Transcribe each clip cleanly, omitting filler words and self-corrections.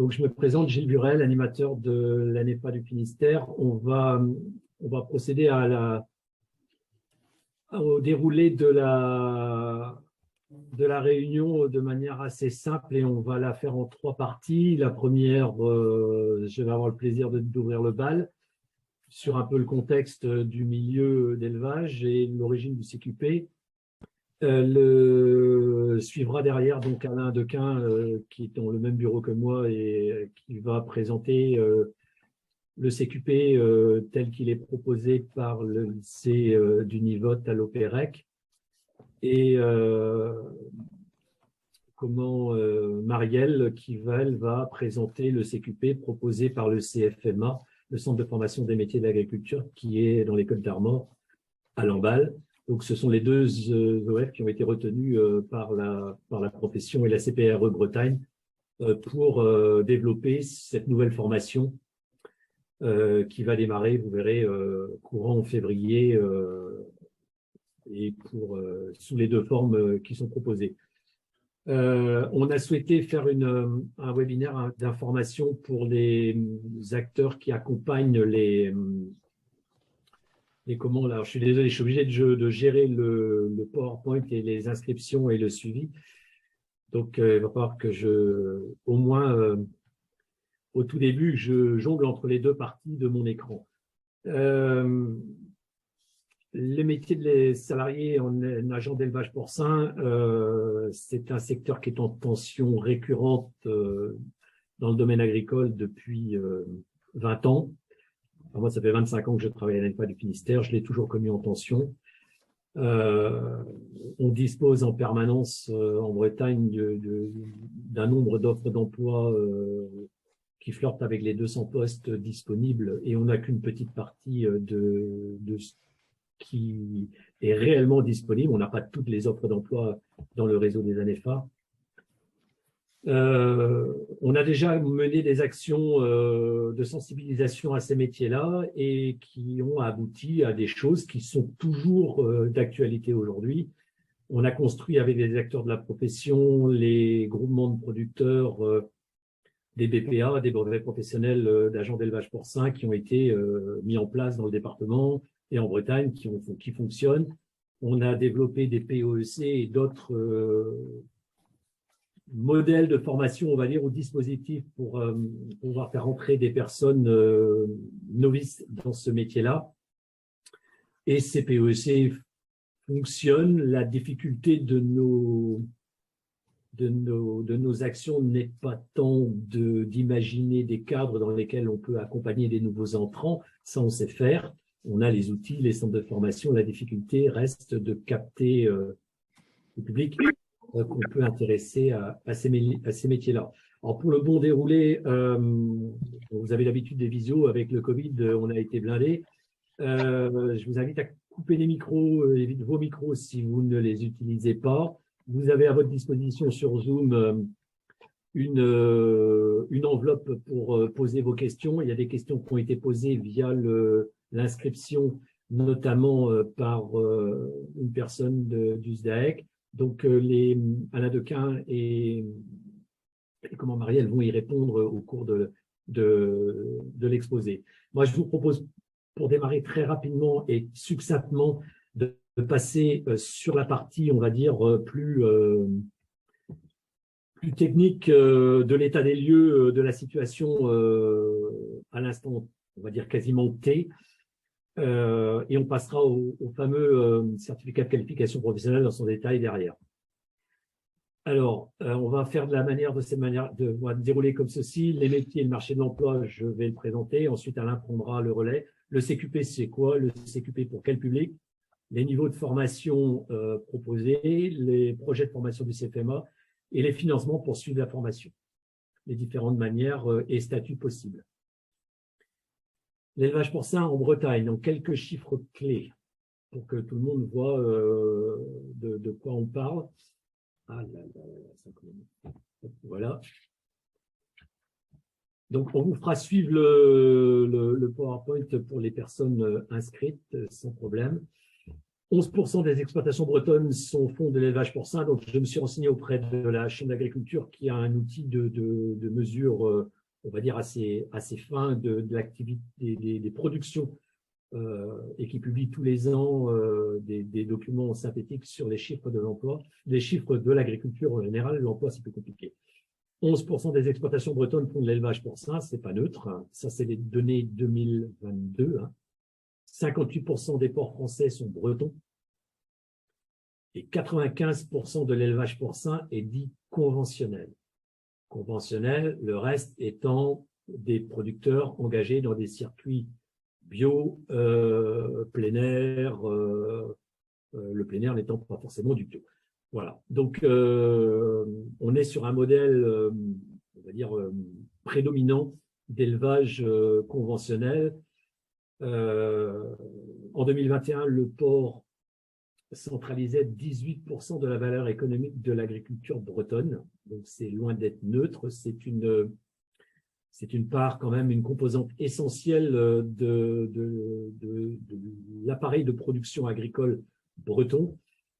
Donc, je me présente, Gilles Burel, animateur de l'ANEFA du Finistère. On va procéder au déroulé de la réunion de manière assez simple et on va la faire en 3 parties. La première, je vais avoir le plaisir d'ouvrir le bal sur un peu le contexte du milieu d'élevage et l'origine du CQP. Suivra derrière donc Alain Dequin qui est dans le même bureau que moi et qui va présenter le CQP tel qu'il est proposé par le lycée d'Univote à l'Opérec et comment Marielle qui elle va présenter le CQP proposé par le CFMA, le Centre de formation des métiers de l'agriculture, qui est dans l'école d'Armor à Lamballe. Donc, ce sont les 2 OF qui ont été retenus par la profession et la CPRE Bretagne pour développer cette nouvelle formation qui va démarrer, vous verrez, courant en février et sous les 2 formes qui sont proposées. On a souhaité faire un webinaire d'information pour les acteurs qui accompagnent les comment là, je suis désolé, je suis obligé de gérer le PowerPoint et les inscriptions et le suivi. Donc, il va falloir que au moins, au tout début, je jongle entre les 2 parties de mon écran. Les métiers des salariés en agent d'élevage porcin, c'est un secteur qui est en tension récurrente dans le domaine agricole depuis 20 ans. Alors moi, ça fait 25 ans que je travaille à l'ANEFA du Finistère, je l'ai toujours connu en tension. On dispose en permanence en Bretagne d'un nombre d'offres d'emploi qui flirtent avec les 200 postes disponibles et on n'a qu'une petite partie de ce qui est réellement disponible. On n'a pas toutes les offres d'emploi dans le réseau des ANEFA. On a déjà mené des actions de sensibilisation à ces métiers-là et qui ont abouti à des choses qui sont toujours d'actualité aujourd'hui. On a construit avec les acteurs de la profession, les groupements de producteurs, des BPA, des brevets professionnels d'agents d'élevage porcin qui ont été mis en place dans le département et en Bretagne qui fonctionnent. On a développé des POEC et d'autres modèle de formation, on va dire, ou dispositif pour pouvoir faire entrer des personnes novices dans ce métier-là. Et ces PEC fonctionnent. La difficulté de nos actions n'est pas tant d'imaginer des cadres dans lesquels on peut accompagner des nouveaux entrants. Ça, on sait faire. On a les outils, les centres de formation. La difficulté reste de capter le public qu'on peut intéresser à ces métiers-là. Alors, pour le bon déroulé, vous avez l'habitude des visios. Avec le Covid, on a été blindés. Je vous invite à couper les micros, vos micros si vous ne les utilisez pas. Vous avez à votre disposition sur Zoom une enveloppe pour poser vos questions. Il y a des questions qui ont été posées via l'inscription, notamment par une personne du SDAEC. Donc, Alain Dequin et comment Marielle vont y répondre au cours de l'exposé. Moi, je vous propose, pour démarrer très rapidement et succinctement, de passer sur la partie, on va dire, plus technique de l'état des lieux, de la situation à l'instant, on va dire quasiment T. Et on passera au fameux certificat de qualification professionnelle dans son détail derrière. Alors, on va faire de cette manière, on va dérouler comme ceci. Les métiers et le marché de l'emploi, je vais le présenter. Ensuite, Alain prendra le relais. Le CQP, c'est quoi? Le CQP pour quel public? Les niveaux de formation proposés, les projets de formation du CFMA et les financements pour suivre la formation. Les différentes manières et statuts possibles. L'élevage porcin en Bretagne, donc quelques chiffres clés pour que tout le monde voit de quoi on parle. Ah là là, voilà. Donc, on vous fera suivre le PowerPoint pour les personnes inscrites sans problème. 11% des exploitations bretonnes font de l'élevage porcin. Donc, je me suis renseigné auprès de la Chambre d'agriculture qui a un outil de mesure, on va dire, assez fin de l'activité des productions et qui publie tous les ans des documents synthétiques sur les chiffres de l'emploi, les chiffres de l'agriculture en général. L'emploi, c'est plus compliqué. 11% des exploitations bretonnes font de l'élevage porcin, c'est pas neutre. Hein. Ça, c'est les données 2022. Hein. 58% des porcs français sont bretons et 95% de l'élevage porcin est dit conventionnel. Conventionnel, le reste étant des producteurs engagés dans des circuits bio, plein air, le plein air n'étant pas forcément du bio. Voilà. Donc, on est sur un modèle, on va dire, prédominant d'élevage conventionnel. En 2021, le porc centralisait 18% de la valeur économique de l'agriculture bretonne. Donc, c'est loin d'être neutre. C'est une part quand même, une composante essentielle de l'appareil de production agricole breton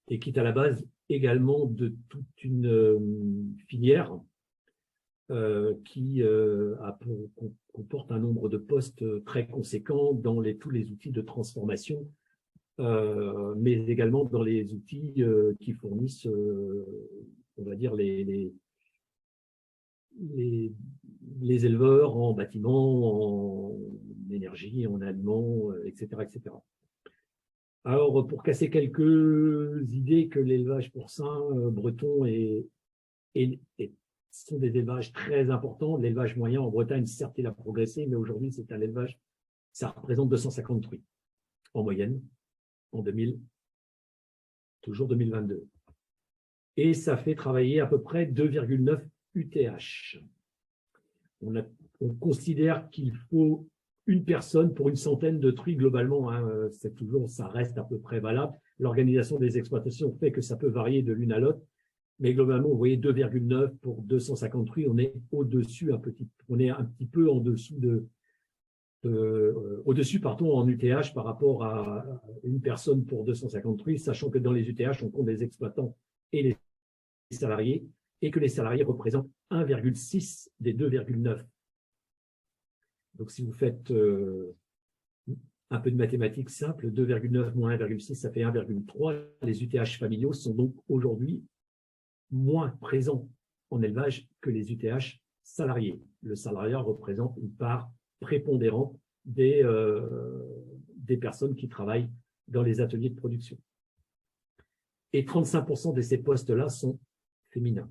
et qui est à la base également de toute une filière qui comporte un nombre de postes très conséquent dans tous les outils de transformation, mais également dans les outils qui fournissent, on va dire, les éleveurs en bâtiment, en énergie, en aliments, etc., etc. Alors, pour casser quelques idées que l'élevage porcin breton sont des élevages très importants. L'élevage moyen en Bretagne, certes, il a progressé, mais aujourd'hui, c'est un élevage, ça représente 250 truies en moyenne en toujours 2022. Et ça fait travailler à peu près 2,9 UTH. On considère qu'il faut une personne pour une centaine de truies globalement. Hein, ça reste à peu près valable. L'organisation des exploitations fait que ça peut varier de l'une à l'autre. Mais globalement, vous voyez 2,9 pour 250 truies, on est au-dessus on est un petit peu en dessous au-dessus, pardon, en UTH par rapport à une personne pour 250 truies, sachant que dans les UTH, on compte les exploitants et les salariés, et que les salariés représentent 1,6 des 2,9. Donc, si vous faites un peu de mathématiques simples, 2,9 moins 1,6, ça fait 1,3. Les UTH familiaux sont donc aujourd'hui moins présents en élevage que les UTH salariés. Le salariat représente une part prépondérante des personnes qui travaillent dans les ateliers de production. Et 35% de ces postes-là sont féminins.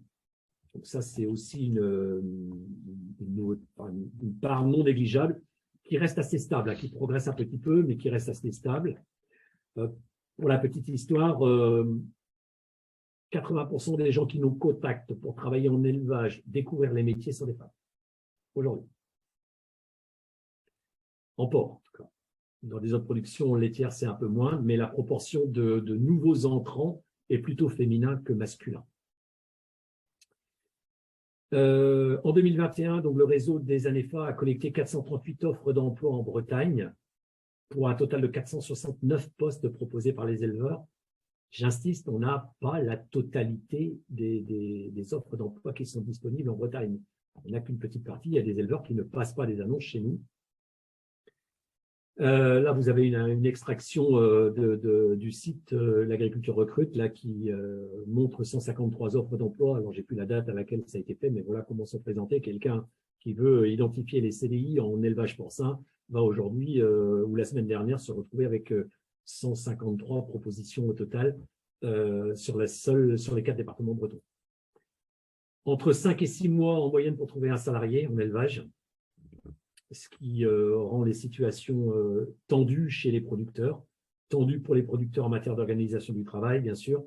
Donc ça, c'est aussi une part non négligeable qui reste assez stable, hein, qui progresse un petit peu, mais qui reste assez stable. Pour la petite histoire, 80% des gens qui nous contactent pour travailler en élevage, découvrir les métiers sont des femmes, aujourd'hui. En porc, en tout cas. Dans des autres productions laitières, c'est un peu moins, mais la proportion de nouveaux entrants est plutôt féminin que masculin. En 2021, donc, le réseau des ANEFA a collecté 438 offres d'emploi en Bretagne pour un total de 469 postes proposés par les éleveurs. J'insiste, on n'a pas la totalité des offres d'emploi qui sont disponibles en Bretagne. On n'a qu'une petite partie. Il y a des éleveurs qui ne passent pas les annonces chez nous. Là, vous avez une extraction du site L'Agriculture Recrute, là, qui montre 153 offres d'emploi. Alors, j'ai plus la date à laquelle ça a été fait, mais voilà comment se présenter. Quelqu'un qui veut identifier les CDI en élevage porcin va aujourd'hui, ou la semaine dernière, se retrouver avec 153 propositions au total sur les 4 départements bretons. Entre 5 et 6 mois en moyenne pour trouver un salarié en élevage, ce qui rend les situations tendues chez les producteurs, tendues pour les producteurs en matière d'organisation du travail, bien sûr,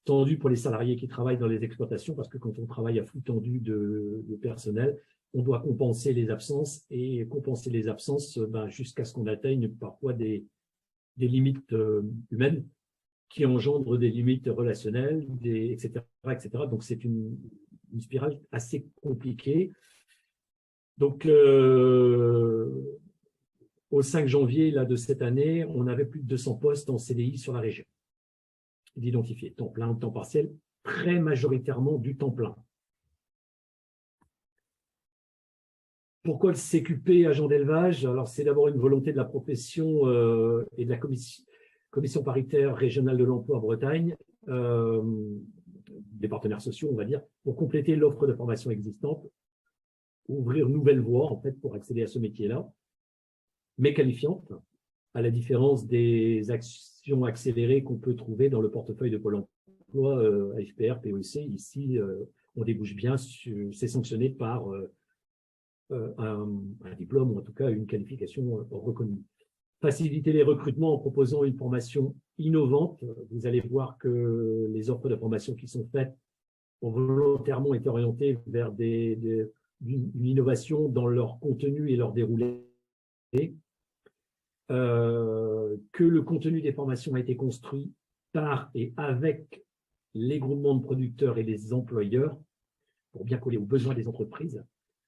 tendues pour les salariés qui travaillent dans les exploitations, parce que quand on travaille à flux tendu de personnel, on doit compenser les absences, et compenser les absences jusqu'à ce qu'on atteigne parfois des limites humaines qui engendrent des limites relationnelles, etc., etc. Donc, c'est une spirale assez compliquée. Donc, au 5 janvier là, de cette année, on avait plus de 200 postes en CDI sur la région. d'identifier. Temps plein, temps partiel, très majoritairement du temps plein. Pourquoi le CQP, agent d'élevage? Alors, c'est d'abord une volonté de la profession et de la commission paritaire régionale de l'emploi en Bretagne, des partenaires sociaux, on va dire, pour compléter l'offre de formation existante, ouvrir une nouvelle voie, en fait, pour accéder à ce métier-là, mais qualifiante, à la différence des actions accélérées qu'on peut trouver dans le portefeuille de Pôle emploi, AFPR, POEC. Ici, on débouche bien, c'est sanctionné par un diplôme ou en tout cas une qualification reconnue. Faciliter les recrutements en proposant une formation innovante. Vous allez voir que les offres de formation qui sont faites ont volontairement été orientées vers une innovation dans leur contenu et leur déroulé. Que le contenu des formations a été construit par et avec les groupements de producteurs et des employeurs pour bien coller aux besoins des entreprises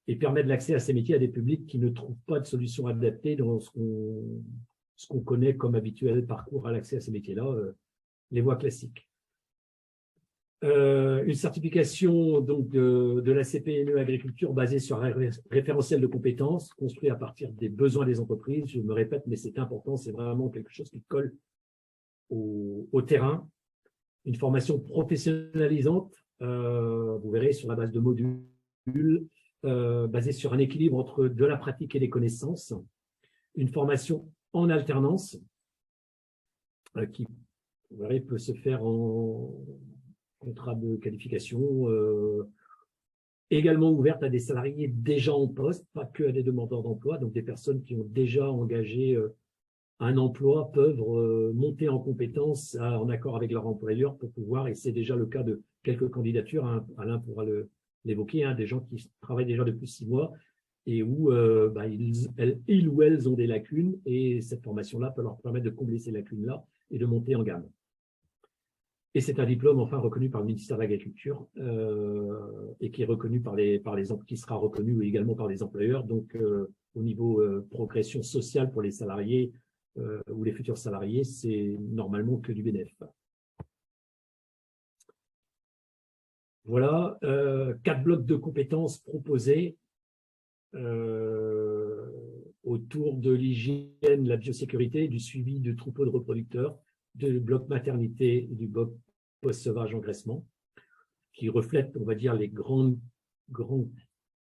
et permettre l'accès à ces métiers à des publics qui ne trouvent pas de solution adaptée dans ce qu'on connaît comme habituel parcours à l'accès à ces métiers-là, les voies classiques. Une certification donc de la CPNE agriculture basée sur un référentiel de compétences construit à partir des besoins des entreprises. Je me répète, mais c'est important, c'est vraiment quelque chose qui colle au terrain. Une formation professionnalisante, vous verrez, sur la base de modules, basée sur un équilibre entre de la pratique et des connaissances. Une formation en alternance qui, vous verrez, peut se faire en contrat de qualification, également ouverte à des salariés déjà en poste, pas que à des demandeurs d'emploi. Donc des personnes qui ont déjà engagé un emploi peuvent monter en compétences en accord avec leur employeur pour pouvoir, et c'est déjà le cas de quelques candidatures, hein, Alain pourra l'évoquer, hein, des gens qui travaillent déjà depuis 6 mois et où ils ou elles ont des lacunes, et cette formation-là peut leur permettre de combler ces lacunes-là et de monter en gamme. Et c'est un diplôme enfin reconnu par le ministère de l'Agriculture et qui est reconnu qui sera reconnu également par les employeurs. Donc, au niveau progression sociale pour les salariés ou les futurs salariés, c'est normalement que du bénéfice. Voilà, 4 blocs de compétences proposés autour de l'hygiène, la biosécurité, du suivi du troupeau de reproducteurs, du bloc maternité et du bloc post-sauvage engraissement, qui reflètent, on va dire, les grands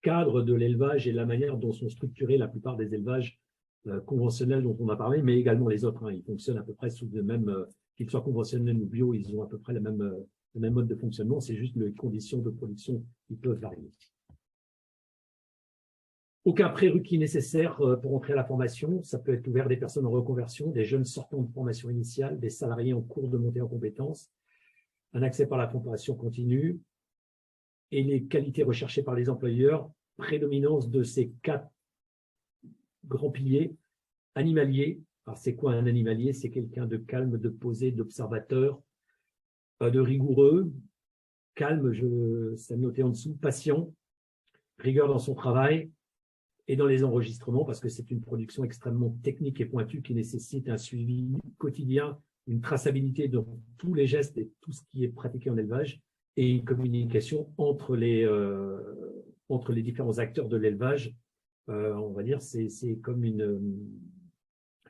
cadres de l'élevage et la manière dont sont structurés la plupart des élevages conventionnels dont on a parlé, mais également les autres. Hein, ils fonctionnent à peu près sous le même, qu'ils soient conventionnels ou bio, ils ont à peu près le même mode de fonctionnement, c'est juste les conditions de production qui peuvent varier. Aucun prérequis nécessaire pour entrer à la formation. Ça peut être ouvert à des personnes en reconversion, des jeunes sortant de formation initiale, des salariés en cours de montée en compétences, un accès par la formation continue et les qualités recherchées par les employeurs, prédominance de ces 4 grands piliers. Animalier, alors c'est quoi un animalier? C'est quelqu'un de calme, de posé, d'observateur, de rigoureux, calme, ça noté en dessous, patient, rigueur dans son travail, et dans les enregistrements, parce que c'est une production extrêmement technique et pointue qui nécessite un suivi quotidien, une traçabilité de tous les gestes et tout ce qui est pratiqué en élevage, et une communication entre les différents acteurs de l'élevage. On va dire, c'est comme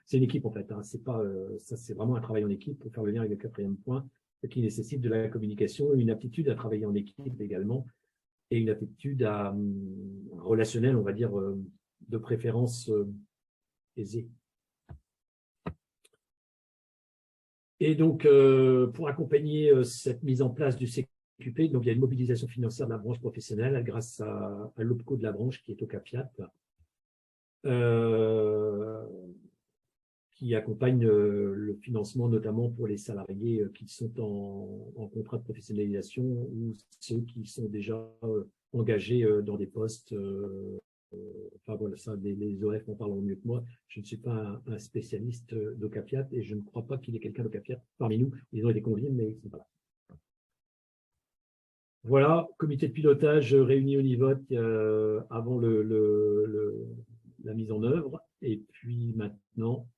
c'est une équipe en fait. Hein. C'est pas, ça, c'est vraiment un travail en équipe pour faire le lien avec le 4e point, qui nécessite de la communication, une aptitude à travailler en équipe également, et une aptitude relationnelle, on va dire, de préférence aisée. Et donc, pour accompagner cette mise en place du CQP, donc il y a une mobilisation financière de la branche professionnelle grâce à l'OPCO de la branche qui est au CAPIAT, qui accompagne le financement notamment pour les salariés qui sont en contrat de professionnalisation ou ceux qui sont déjà engagés dans des postes. Enfin voilà, ça, les OF en parlent mieux que moi. Je ne suis pas un spécialiste d'OCAPIAT et je ne crois pas qu'il y ait quelqu'un d'OCAPIAT parmi nous. Ils ont été conviés, mais ils ne sont pas là. Voilà, comité de pilotage réuni au Nivot avant la mise en œuvre. Et puis maintenant,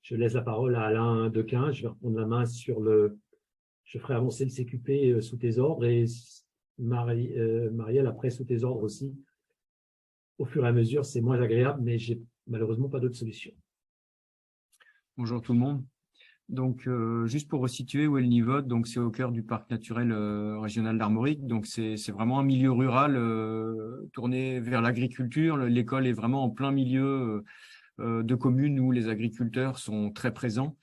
Je laisse la parole à Alain Dequin. Je vais reprendre la main je ferai avancer le CQP sous tes ordres et Marielle après sous tes ordres aussi. Au fur et à mesure, c'est moins agréable, mais j'ai malheureusement pas d'autre solution. Bonjour tout le monde. Donc, juste pour resituer où est le Nivode, donc c'est au cœur du parc naturel régional d'Armorique. Donc, c'est vraiment un milieu rural tourné vers l'agriculture. L'école est vraiment en plein milieu de communes où les agriculteurs sont très présents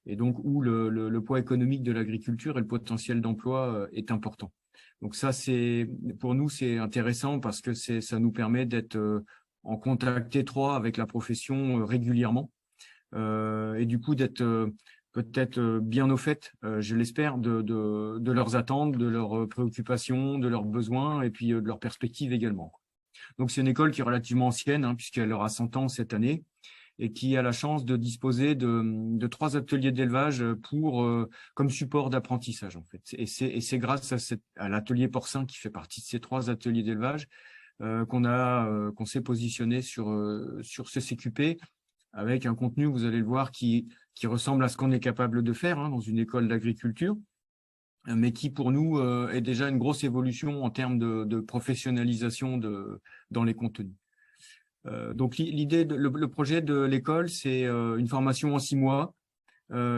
et donc où le poids économique de l'agriculture et le potentiel d'emploi est important. Donc ça, pour nous, c'est intéressant parce que ça nous permet d'être en contact étroit avec la profession régulièrement et du coup d'être peut-être bien au fait, je l'espère, de leurs attentes, de leurs préoccupations, de leurs besoins et puis de leurs perspectives également. Donc c'est une école qui est relativement ancienne hein, puisqu'elle aura 100 ans cette année et qui a la chance de disposer de 3 ateliers d'élevage comme support d'apprentissage en fait. Et c'est grâce à l'atelier porcin qui fait partie de ces 3 ateliers d'élevage qu'on s'est positionné sur ce CQP avec un contenu, vous allez le voir, qui ressemble à ce qu'on est capable de faire hein, dans une école d'agriculture, mais qui pour nous est déjà une grosse évolution en termes de professionnalisation dans les contenus. Donc l'idée, le projet de l'école, c'est une formation en 6 mois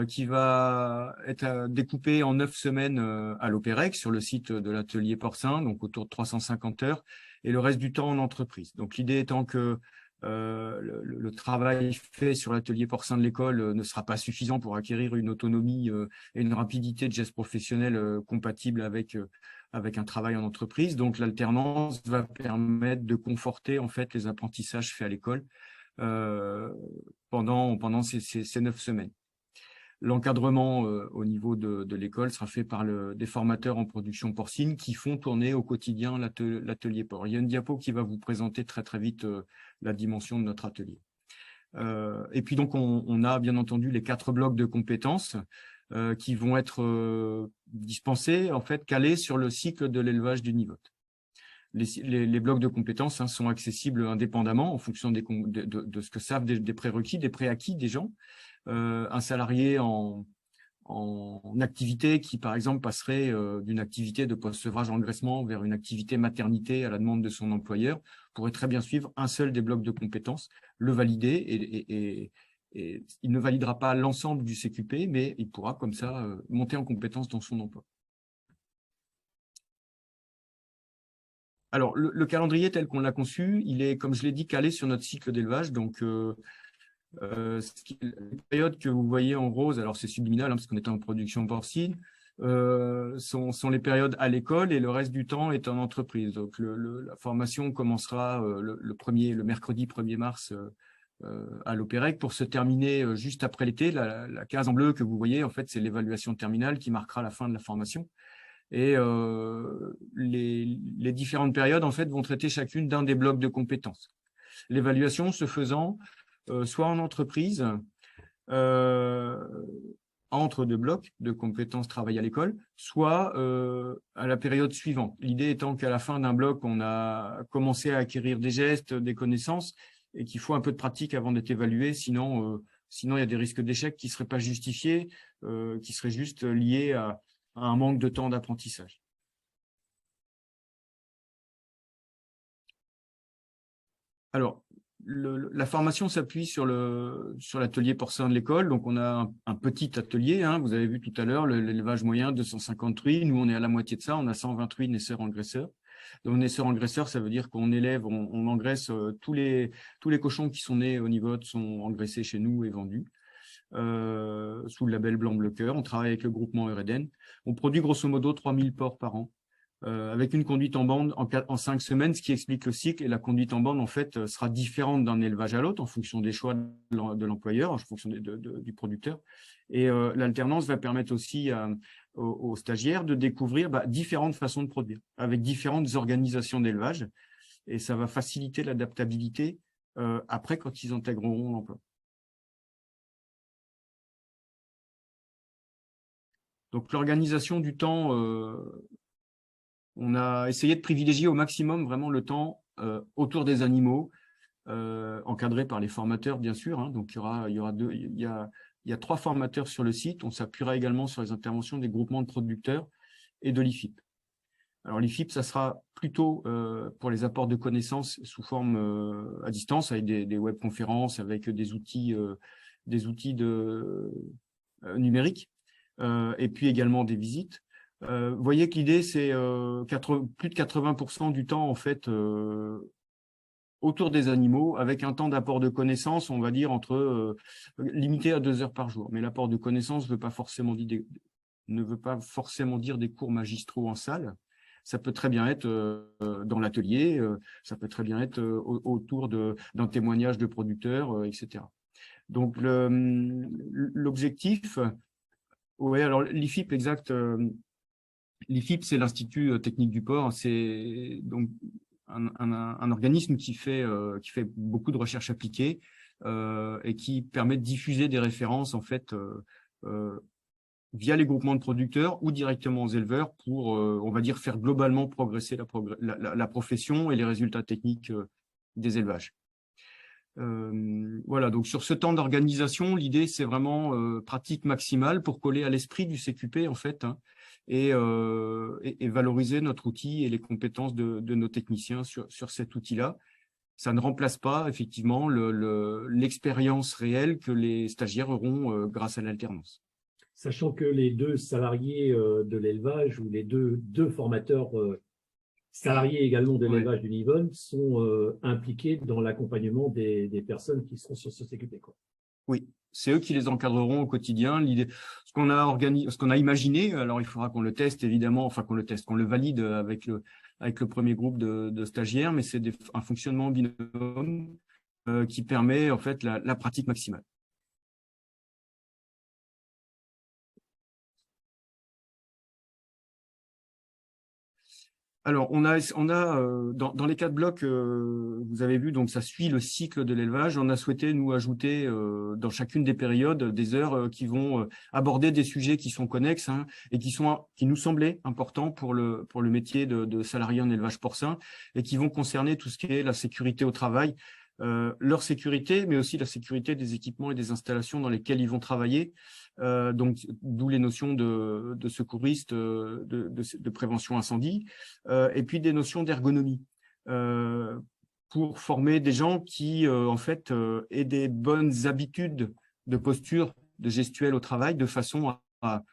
qui va être découpée en 9 semaines à l'Opérec sur le site de l'atelier porcin, donc autour de 350 heures, et le reste du temps en entreprise. Donc l'idée étant que le travail fait sur l'atelier porcin de l'école ne sera pas suffisant pour acquérir une autonomie et une rapidité de geste professionnel compatible avec un travail en entreprise. Donc l'alternance va permettre de conforter en fait les apprentissages faits à l'école pendant ces 9 semaines. L'encadrement au niveau de l'école sera fait par des formateurs en production porcine qui font tourner au quotidien l'atelier porc. Il y a une diapo qui va vous présenter très très vite la dimension de notre atelier. Et puis donc on a bien entendu les 4 blocs de compétences qui vont être dispensés, en fait, calés sur le cycle de l'élevage du Nivode. Les blocs de compétences hein, sont accessibles indépendamment en fonction de ce que savent des prérequis, des préacquis des gens. Un salarié en activité qui, par exemple, passerait d'une activité de post-sevrage engraissement vers une activité maternité à la demande de son employeur, pourrait très bien suivre un seul des blocs de compétences, le valider et il ne validera pas l'ensemble du CQP, mais il pourra comme ça monter en compétence dans son emploi. Alors, le calendrier tel qu'on l'a conçu, il est, comme je l'ai dit, calé sur notre cycle d'élevage, donc les périodes que vous voyez en rose, alors c'est subliminal hein, parce qu'on est en production porcine, sont les périodes à l'école et le reste du temps est en entreprise. Donc la formation commencera le mercredi 1er mars à l'Opérec pour se terminer juste après l'été. La case en bleu que vous voyez, en fait, c'est l'évaluation terminale qui marquera la fin de la formation. Et les différentes périodes, en fait, vont traiter chacune d'un des blocs de compétences. L'évaluation se faisant soit en entreprise, entre 2 blocs de compétences travail à l'école, soit à la période suivante. L'idée étant qu'à la fin d'un bloc, on a commencé à acquérir des gestes, des connaissances, et qu'il faut un peu de pratique avant d'être évalué, sinon il y a des risques d'échec qui ne seraient pas justifiés, qui seraient juste liés à un manque de temps d'apprentissage. Alors, la formation s'appuie sur l'atelier porcin de l'école. Donc, on a un petit atelier. Hein, vous avez vu tout à l'heure l'élevage moyen, 250 truies. Nous, on est à la moitié de ça. On a 120 truies naisseurs-engraisseurs. Donc, naisseurs-engraisseurs, ça veut dire qu'on élève, on engraisse tous les cochons qui sont nés au Nivode sont engraissés chez nous et vendus sous le label Blanc Bleu Cœur. On travaille avec le groupement Eureden. On produit grosso modo 3000 porcs par an. Avec une conduite en bande en 5 semaines, ce qui explique le cycle. Et la conduite en bande, en fait, sera différente d'un élevage à l'autre en fonction des choix de l'employeur, en fonction du producteur. Et l'alternance va permettre aussi aux stagiaires de découvrir différentes façons de produire, avec différentes organisations d'élevage. Et ça va faciliter l'adaptabilité après quand ils intégreront l'emploi. Donc l'organisation du temps, on a essayé de privilégier au maximum vraiment le temps autour des animaux, encadré par les formateurs bien sûr. Hein, donc il y a Il y a 3 formateurs sur le site. On s'appuiera également sur les interventions des groupements de producteurs et de l'IFIP. Alors l'IFIP, ça sera plutôt pour les apports de connaissances sous forme à distance, avec des webconférences, avec des outils numériques, et puis également des visites. Vous voyez que l'idée, c'est plus de 80% du temps, en fait, autour des animaux, avec un temps d'apport de connaissances, on va dire, limité à 2 heures par jour. Mais l'apport de connaissances ne veut pas forcément dire des cours magistraux en salle. Ça peut très bien être dans l'atelier, ça peut très bien être autour d'un témoignage de producteurs, etc. Donc, l'objectif, oui, alors l'IFIP, exact. L'IFIP, c'est l'Institut technique du porc. C'est donc un organisme qui fait beaucoup de recherche appliquée et qui permet de diffuser des références, en fait, via les groupements de producteurs ou directement aux éleveurs pour, on va dire, faire globalement progresser la profession et les résultats techniques des élevages. Voilà, donc sur ce temps d'organisation, l'idée, c'est vraiment pratique maximale pour coller à l'esprit du CQP, en fait, hein, et valoriser notre outil et les compétences de nos techniciens sur cet outil-là. Ça ne remplace pas, effectivement, l'expérience réelle que les stagiaires auront grâce à l'alternance. Sachant que les 2 salariés de l'élevage ou les deux formateurs salariés également de l'élevage du Nivonne sont impliqués dans l'accompagnement des personnes qui seront sur ce CQP, quoi. Oui, c'est eux qui les encadreront au quotidien. Ce qu'on a imaginé, alors il faudra qu'on le teste évidemment, enfin qu'on le valide avec le premier groupe de stagiaires, mais c'est un fonctionnement en binôme qui permet en fait la pratique maximale. Alors, on a dans les 4 blocs, vous avez vu, donc ça suit le cycle de l'élevage. On a souhaité nous ajouter dans chacune des périodes des heures qui vont aborder des sujets qui sont connexes, hein, et qui nous semblaient importants pour le métier de salarié en élevage porcin et qui vont concerner tout ce qui est la sécurité au travail, leur sécurité, mais aussi la sécurité des équipements et des installations dans lesquels ils vont travailler. Donc, d'où les notions de secouriste, de prévention incendie, et puis des notions d'ergonomie, pour former des gens qui, en fait, aient des bonnes habitudes de posture, de gestuelle au travail, de façon à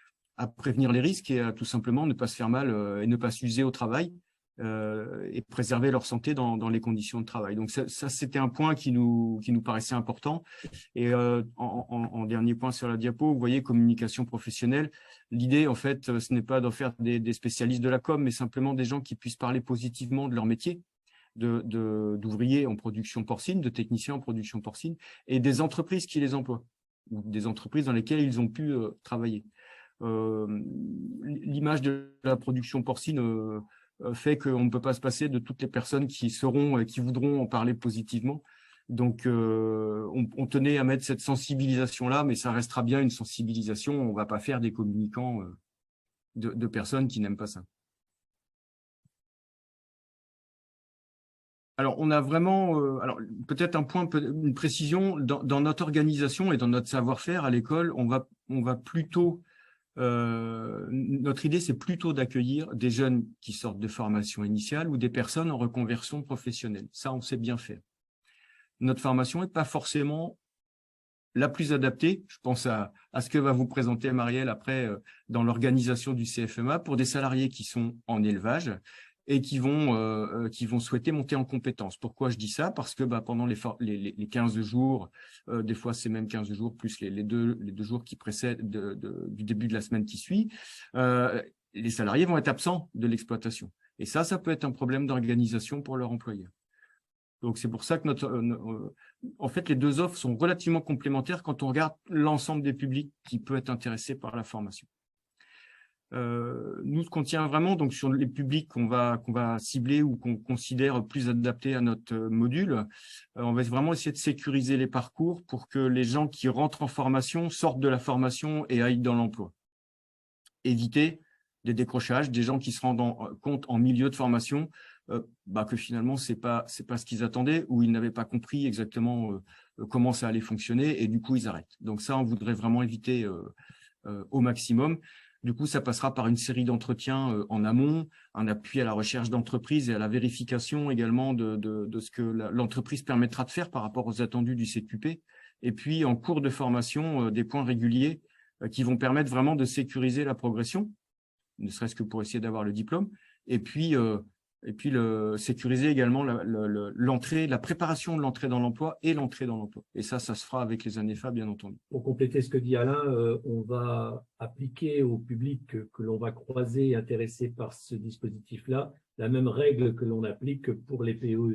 prévenir les risques et à tout simplement ne pas se faire mal et ne pas s'user au travail, et préserver leur santé dans les conditions de travail. Donc ça c'était un point qui nous paraissait important. Et en dernier point sur la diapo, vous voyez, communication professionnelle. L'idée, en fait, ce n'est pas d'en faire des spécialistes de la com, mais simplement des gens qui puissent parler positivement de leur métier, d'ouvriers en production porcine, de techniciens en production porcine, et des entreprises qui les emploient, ou des entreprises dans lesquelles ils ont pu travailler. L'image de la production porcine fait qu'on ne peut pas se passer de toutes les personnes qui voudront en parler positivement. Donc, on tenait à mettre cette sensibilisation-là, mais ça restera bien une sensibilisation. On ne va pas faire des communicants de personnes qui n'aiment pas ça. Alors, on a vraiment, alors peut-être une précision, dans notre organisation et dans notre savoir-faire à l'école, on va plutôt, notre idée, c'est plutôt d'accueillir des jeunes qui sortent de formation initiale ou des personnes en reconversion professionnelle. Ça, on sait bien faire. Notre formation n'est pas forcément la plus adaptée. Je pense à ce que va vous présenter Marielle après dans l'organisation du CFMA pour des salariés qui sont en élevage et qui vont souhaiter monter en compétences. Pourquoi je dis ça? Parce que pendant les 15 jours, des fois c'est même 15 jours plus les deux jours qui précèdent du début de la semaine qui suit, les salariés vont être absents de l'exploitation. Et ça peut être un problème d'organisation pour leur employeur. Donc, c'est pour ça que en fait, les 2 offres sont relativement complémentaires quand on regarde l'ensemble des publics qui peut être intéressé par la formation. Nous, ce qu'on tient vraiment donc sur les publics qu'on va cibler ou qu'on considère plus adaptés à notre module, on va vraiment essayer de sécuriser les parcours pour que les gens qui rentrent en formation sortent de la formation et aillent dans l'emploi. Éviter des décrochages, des gens qui se rendent compte en milieu de formation que finalement c'est pas ce qu'ils attendaient, ou ils n'avaient pas compris exactement comment ça allait fonctionner, et du coup ils arrêtent. Donc ça, on voudrait vraiment éviter au maximum. Du coup, ça passera par une série d'entretiens en amont, un appui à la recherche d'entreprise et à la vérification également de ce que l'entreprise permettra de faire par rapport aux attendus du CQP. Et puis, en cours de formation, des points réguliers qui vont permettre vraiment de sécuriser la progression, ne serait-ce que pour essayer d'avoir le diplôme. Et puis sécuriser également l'entrée, la préparation de l'entrée dans l'emploi et l'entrée dans l'emploi. Et ça se fera avec les ANEFA, bien entendu. Pour compléter ce que dit Alain, on va appliquer au public que l'on va croiser intéressé par ce dispositif-là la même règle que l'on applique pour les PEEC ou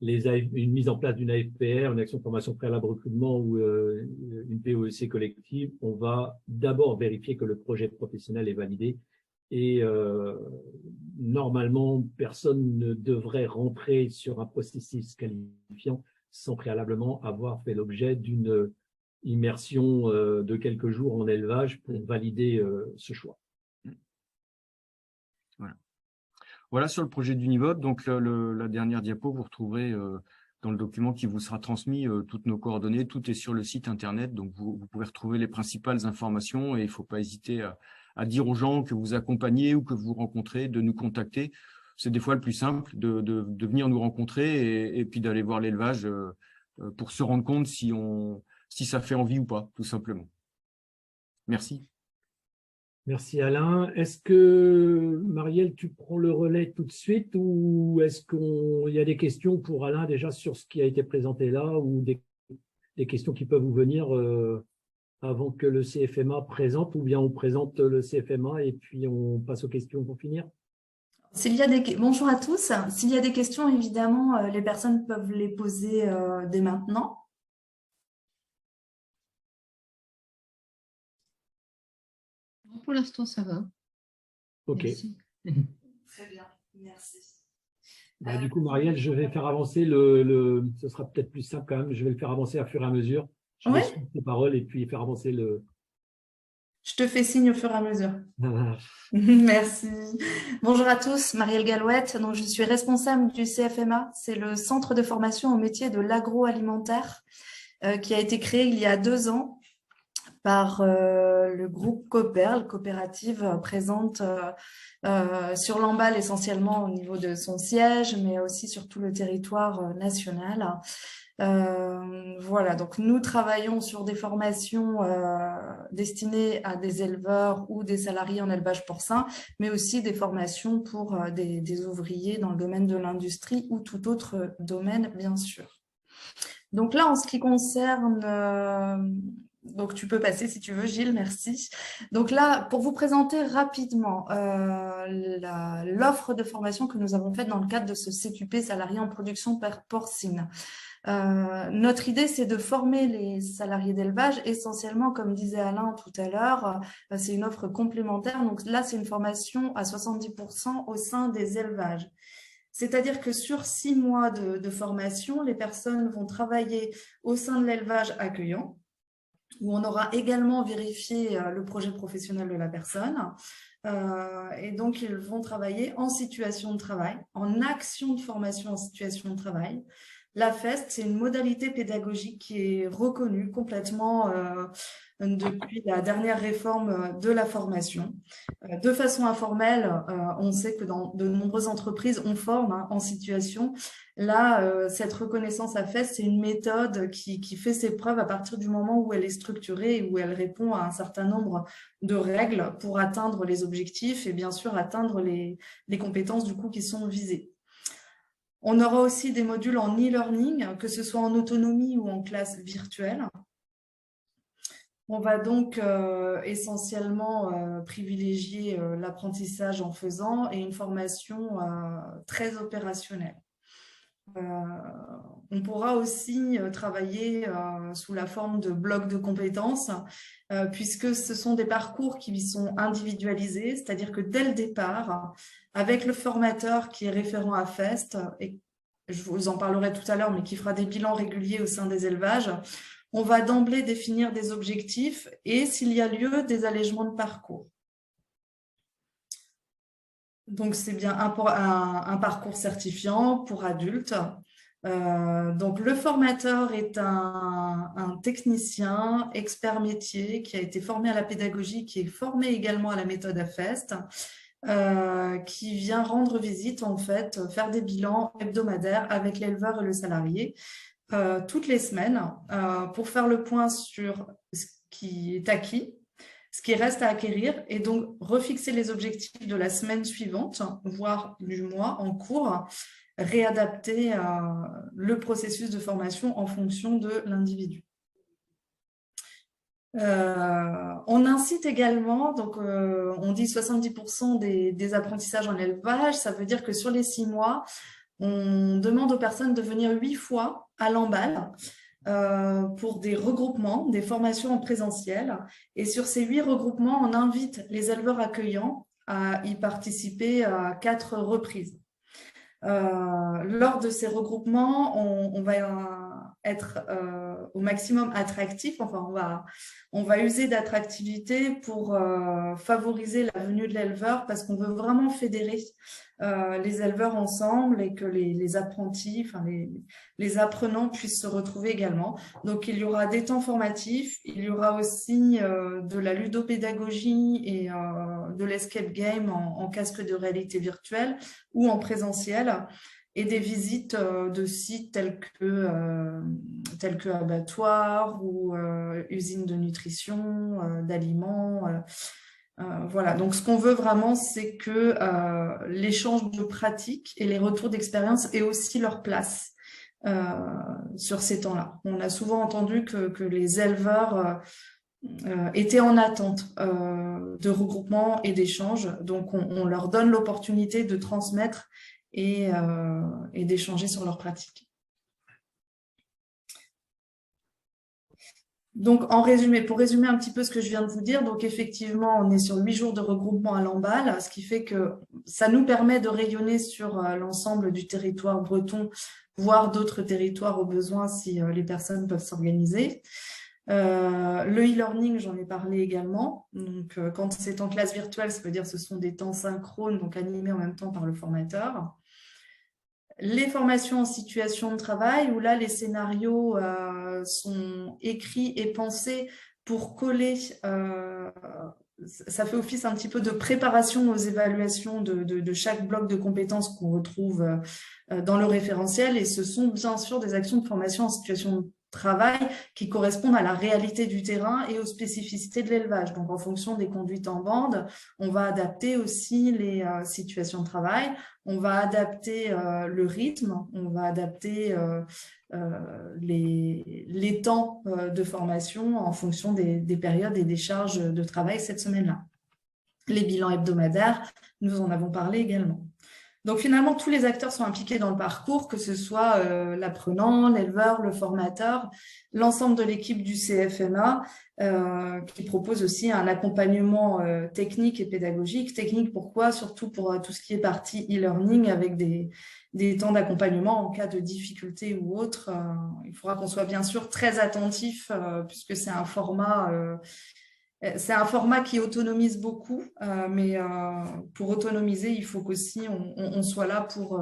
une mise en place d'une AFPR, une action de formation préalable recrutement ou une PEEC collective. On va d'abord vérifier que le projet professionnel est validé. Et normalement, personne ne devrait rentrer sur un processus qualifiant sans préalablement avoir fait l'objet d'une immersion de quelques jours en élevage pour valider ce choix. Voilà sur le projet d'Univote. Donc la dernière diapo, vous retrouverez dans le document qui vous sera transmis toutes nos coordonnées. Tout est sur le site internet, donc vous pouvez retrouver les principales informations, et il ne faut pas hésiter à dire aux gens que vous accompagnez ou que vous rencontrez de nous contacter. C'est des fois le plus simple de venir nous rencontrer et puis d'aller voir l'élevage pour se rendre compte si ça fait envie ou pas, tout simplement. Merci. Merci Alain. Est-ce que, Marielle, tu prends le relais tout de suite, ou est-ce qu'il y a des questions pour Alain déjà sur ce qui a été présenté là, ou des questions qui peuvent vous venir avant que le CFMA présente, ou bien on présente le CFMA et puis on passe aux questions pour finir? Bonjour à tous. S'il y a des questions, évidemment, les personnes peuvent les poser dès maintenant. Pour l'instant, ça va. Ok. Merci. Très bien, merci. Du coup, Marielle, je vais faire avancer ce sera peut-être plus simple quand même, je vais le faire avancer à fur et à mesure. Je vais suivre tes paroles et puis faire avancer le... Je te fais signe au fur et à mesure. Merci. Bonjour à tous, Marielle Galouette. Donc, je suis responsable du CFMA. C'est le centre de formation au métier de l'agroalimentaire qui a été créé il y a 2 ans par le groupe Coperle, coopérative présente sur l'Emballe essentiellement au niveau de son siège, mais aussi sur tout le territoire national. Voilà, donc nous travaillons sur des formations destinées à des éleveurs ou des salariés en élevage porcin, mais aussi des formations pour des ouvriers dans le domaine de l'industrie ou tout autre domaine, bien sûr. Donc là, en ce qui concerne... donc, tu peux passer si tu veux, Gilles, merci. Donc là, pour vous présenter rapidement l'offre de formation que nous avons faite dans le cadre de ce CQP salarié en production porcine. Notre idée, c'est de former les salariés d'élevage, essentiellement, comme disait Alain tout à l'heure, c'est une offre complémentaire. Donc là, c'est une formation à 70% au sein des élevages. C'est-à-dire que sur 6 mois de formation, les personnes vont travailler au sein de l'élevage accueillant, où on aura également vérifié le projet professionnel de la personne. Et donc, ils vont travailler en situation de travail, en action de formation en situation de travail. La FEST, c'est une modalité pédagogique qui est reconnue complètement depuis la dernière réforme de la formation. De façon informelle, on sait que dans de nombreuses entreprises, on forme en situation. Là, cette reconnaissance à FEST, c'est une méthode qui fait ses preuves à partir du moment où elle est structurée et où elle répond à un certain nombre de règles pour atteindre les objectifs et bien sûr atteindre les compétences du coup qui sont visées. On aura aussi des modules en e-learning, que ce soit en autonomie ou en classe virtuelle. On va donc essentiellement privilégier l'apprentissage en faisant et une formation très opérationnelle. On pourra aussi travailler sous la forme de blocs de compétences, puisque ce sont des parcours qui sont individualisés, c'est-à-dire que dès le départ, avec le formateur qui est référent à FEST, et je vous en parlerai tout à l'heure, mais qui fera des bilans réguliers au sein des élevages, on va d'emblée définir des objectifs et, s'il y a lieu, des allègements de parcours. Donc, c'est bien un parcours certifiant pour adultes. Donc, le formateur est un technicien, expert métier, qui a été formé à la pédagogie, qui est formé également à la méthode AFEST, qui vient rendre visite, en fait, faire des bilans hebdomadaires avec l'éleveur et le salarié toutes les semaines pour faire le point sur ce qui est acquis, ce qui reste à acquérir, et donc refixer les objectifs de la semaine suivante, voire du mois en cours, réadapter le processus de formation en fonction de l'individu. On incite également, donc on dit 70% des apprentissages en élevage, ça veut dire que sur les 6 mois, on demande aux personnes de venir 8 fois à Lamballe pour des regroupements, des formations en présentiel. Et sur ces 8 regroupements, on invite les éleveurs accueillants à y participer à 4 reprises. Lors de ces regroupements, on va être au maximum attractif, enfin on va user d'attractivité pour favoriser la venue de l'éleveur, parce qu'on veut vraiment fédérer les éleveurs ensemble et que les apprentis, enfin les apprenants puissent se retrouver également. Donc il y aura des temps formatifs, il y aura aussi de la ludopédagogie et de l'escape game en casque de réalité virtuelle ou en présentiel, et des visites de sites tels que abattoirs ou usines de nutrition, d'aliments. Voilà, donc ce qu'on veut vraiment, c'est que l'échange de pratiques et les retours d'expérience aient aussi leur place sur ces temps-là. On a souvent entendu que les éleveurs étaient en attente de regroupement et d'échange, donc on leur donne l'opportunité de transmettre et d'échanger sur leurs pratiques. Donc, pour résumer un petit peu ce que je viens de vous dire, donc effectivement, on est sur 8 jours de regroupement à Lamballe, ce qui fait que ça nous permet de rayonner sur l'ensemble du territoire breton, voire d'autres territoires au besoin si les personnes peuvent s'organiser. Le e-learning, j'en ai parlé également. Donc, quand c'est en classe virtuelle, ça veut dire que ce sont des temps synchrones, donc animés en même temps par le formateur. Les formations en situation de travail, où là, les scénarios sont écrits et pensés pour coller, ça fait office un petit peu de préparation aux évaluations de chaque bloc de compétences qu'on retrouve dans le référentiel, et ce sont bien sûr des actions de formation en situation de travail qui correspondent à la réalité du terrain et aux spécificités de l'élevage. Donc, en fonction des conduites en bande, on va adapter aussi les situations de travail, on va adapter le rythme, on va adapter les temps de formation en fonction des périodes et des charges de travail cette semaine-là. Les bilans hebdomadaires, nous en avons parlé également. Donc finalement, tous les acteurs sont impliqués dans le parcours, que ce soit l'apprenant, l'éleveur, le formateur, l'ensemble de l'équipe du CFMA, qui propose aussi un accompagnement technique et pédagogique. Technique, pourquoi? Surtout pour tout ce qui est partie e-learning, avec des temps d'accompagnement en cas de difficulté ou autre. Il faudra qu'on soit bien sûr très attentif, puisque c'est un format... c'est un format qui autonomise beaucoup, mais pour autonomiser, il faut qu'aussi on soit là pour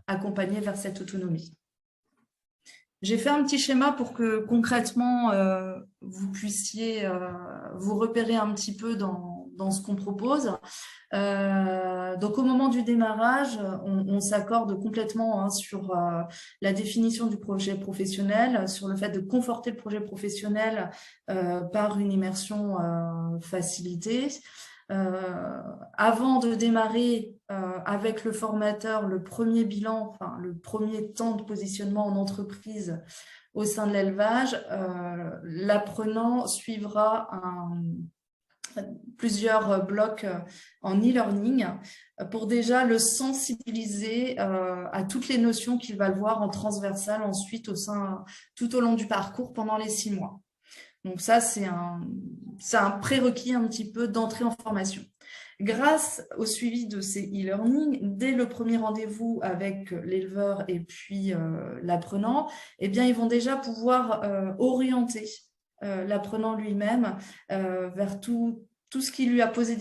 accompagner vers cette autonomie. J'ai fait un petit schéma pour que concrètement, vous puissiez vous repérer un petit peu dans ce qu'on propose. Donc au moment du démarrage, on s'accorde complètement sur la définition du projet professionnel, sur le fait de conforter le projet professionnel par une immersion facilitée. Avant de démarrer avec le formateur le premier bilan, enfin le premier temps de positionnement en entreprise au sein de l'élevage, l'apprenant suivra plusieurs blocs en e-learning pour déjà le sensibiliser à toutes les notions qu'il va voir en transversal ensuite tout au long du parcours pendant les 6 mois. Donc ça, c'est un prérequis un petit peu d'entrée en formation. Grâce au suivi de ces e-learning, dès le premier rendez-vous avec l'éleveur et puis l'apprenant, eh bien, ils vont déjà pouvoir orienter l'apprenant lui-même vers tous tout ce qui lui a posé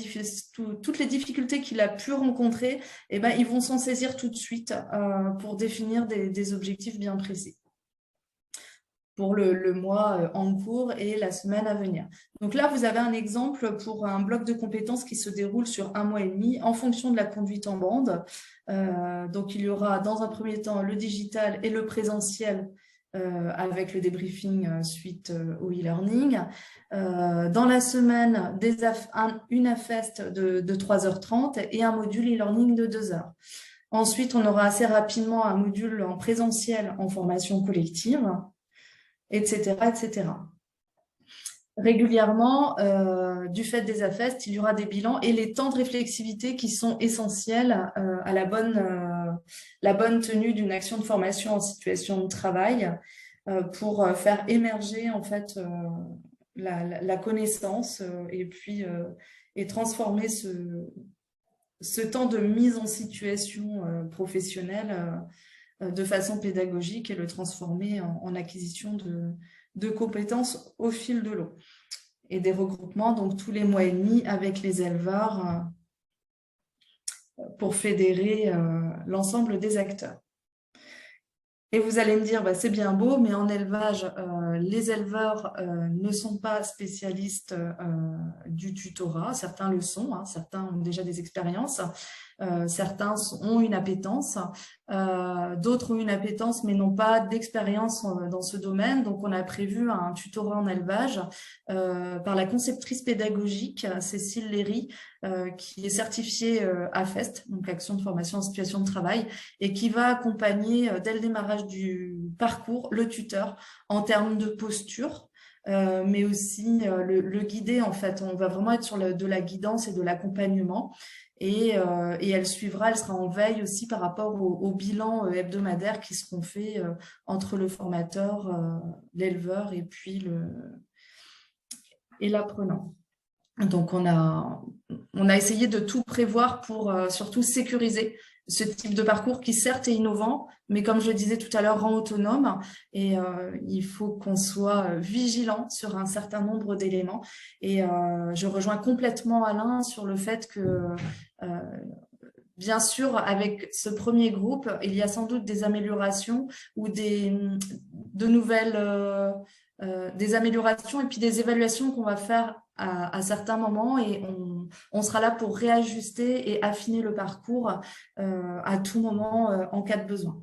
toutes les difficultés qu'il a pu rencontrer, eh ben, ils vont s'en saisir tout de suite pour définir des objectifs bien précis pour le mois en cours et la semaine à venir. Donc là, vous avez un exemple pour un bloc de compétences qui se déroule sur 1 mois et demi en fonction de la conduite en bande. Donc, il y aura dans un premier temps le digital et le présentiel avec le débriefing suite au e-learning. Dans la semaine, une AFEST de 3h30 et un module e-learning de 2 heures. Ensuite, on aura assez rapidement un module en présentiel en formation collective, etc., etc. Régulièrement, du fait des AFEST, il y aura des bilans et les temps de réflexivité qui sont essentiels à la bonne tenue d'une action de formation en situation de travail pour faire émerger en fait la connaissance et transformer ce temps de mise en situation professionnelle de façon pédagogique et le transformer en acquisition de compétences au fil de l'eau. Et des regroupements, donc tous les mois et demi avec les éleveurs pour fédérer l'ensemble des acteurs. Et vous allez me dire, bah, c'est bien beau, mais en élevage, les éleveurs ne sont pas spécialistes du tutorat. Certains le sont, hein, certains ont déjà des expériences. Certains ont une appétence, d'autres ont une appétence mais n'ont pas d'expérience dans ce domaine. Donc, on a prévu un tutorat en élevage par la conceptrice pédagogique Cécile Léry, qui est certifiée AFEST, donc Action de formation en situation de travail, et qui va accompagner dès le démarrage du parcours le tuteur en termes de posture, mais aussi le guider en fait. On va vraiment être sur de la guidance et de l'accompagnement. Et elle sera en veille aussi par rapport au bilan hebdomadaire qui seront faits entre le formateur, l'éleveur et puis l'apprenant. Donc, on a essayé de tout prévoir pour surtout sécuriser ce type de parcours qui certes est innovant, mais comme je le disais tout à l'heure, rend autonome et il faut qu'on soit vigilant sur un certain nombre d'éléments. Et je rejoins complètement Alain sur le fait que bien sûr, avec ce premier groupe, il y a sans doute des améliorations ou des améliorations et puis des évaluations qu'on va faire à certains moments et on sera là pour réajuster et affiner le parcours à tout moment en cas de besoin.